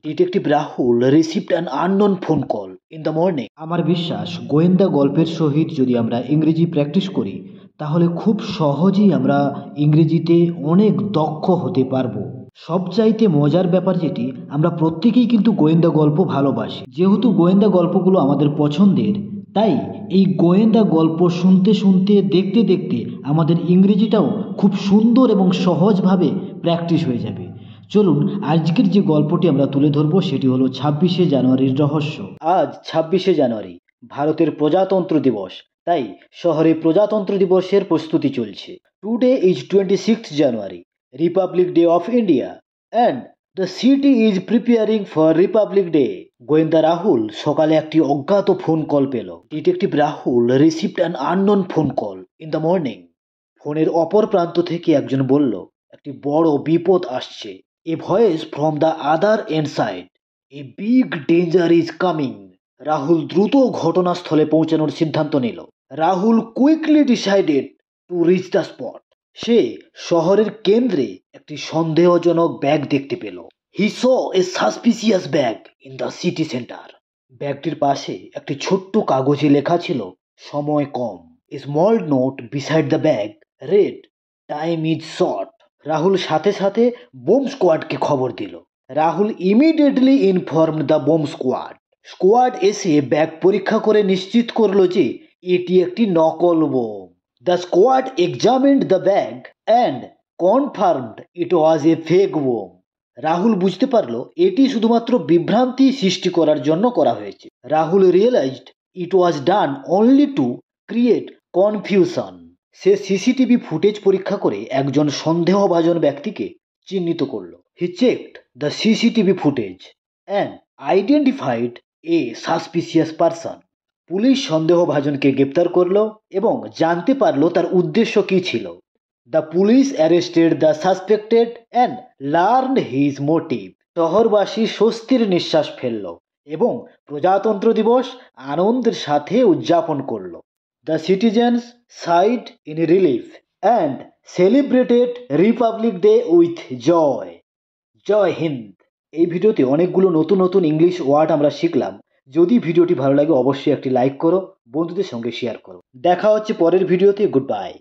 Detective Rahul received an unknown phone call in the morning. আমার বিশ্বাস গোয়েন্দা গল্পের সহিত যদি আমরা ইংরেজি প্র্যাকটিস করি তাহলে খুব সহজেই আমরা ইংরেজিতে অনেক দক্ষ হতে পারবো। সবচাইতে মজার ব্যাপার যেটি, আমরা প্রত্যেকেই কিন্তু গোয়েন্দা গল্প ভালোবাসি। যেহেতু গোয়েন্দা গল্পগুলো আমাদের পছন্দের, তাই এই গোয়েন্দা গল্প শুনতে শুনতে দেখতে দেখতে আমাদের ইংরেজিটাও খুব সুন্দর এবং সহজভাবে প্র্যাকটিস হয়ে যাবে। চলুন আজকের যে গল্পটি আমরা তুলে ধরবো সেটি হলো 26শে জানুয়ারির রহস্য। আজ 26শে জানুয়ারি ভারতের প্রজাতন্ত্র দিবস, তাই শহরে প্রজাতন্ত্র দিবসের প্রস্তুতি চলছে। Today is 26th January, Republic day of India, and the city is preparing for Republic day. গোয়েন্দা রাহুল সকালে একটি অজ্ঞাত ফোন কল পেল। Detective Rahul received an unknown phone call in the morning. ফোনের অপর প্রান্ত থেকে একজন বলল, একটি বড় বিপদ আসছে। A voice from the other end side. A big danger is coming. Rahul দ্রুত ঘটনাস্থলে পৌঁছানোর সিদ্ধান্ত নিল। Rahul quickly decided to reach the spot. সে শহরের কেন্দ্রে একটি সন্দেহজনক ব্যাগ দেখতে পেল। He saw a suspicious bag in the city centre. ব্যাগটির পাশে একটি ছোট্ট কাগজে লেখা ছিল, সময় কম। A small note beside the bag read, time is short. Rahul সাথে সাথে বোম স্কোয়াডকে খবর দিল। Rahul immediately informed the bomb squad. Squad এসে ব্যাগ পরীক্ষা করে নিশ্চিত করলো যে এটি একটি নকল bomb. The squad examined the bag and confirmed it was A fake bomb. Rahul বুঝতে পারলো এটি শুধুমাত্র বিভ্রান্তি সৃষ্টি করার জন্য করা হয়েছে। Rahul realised it was done only to create confusion. সে সিসিটিভি ফুটেজ পরীক্ষা করে একজন সন্দেহভাজন ব্যক্তিকে চিহ্নিত করলো। He checked the CCTV footage and identified a suspicious person. Police সন্দেহভাজনকে গ্রেপ্তার করলো এবং জানতে পারলো তার উদ্দেশ্য কী ছিল। The police arrested the suspected and learned his motive. শহরবাসী স্বস্তির নিঃশ্বাস ফেলল এবং প্রজাতন্ত্র দিবস আনন্দের সাথে উদযাপন করলো। The citizens sighed in relief and celebrated Republic Day with joy. জয় হিন্দ। এই ভিডিওতে অনেকগুলো নতুন নতুন ইংলিশ ওয়ার্ড আমরা শিখলাম। যদি ভিডিওটি ভালো লাগে অবশ্যই একটি লাইক করো, বন্ধুদের সঙ্গে শেয়ার করো। দেখা হচ্ছে পরের ভিডিওতে। Good bye.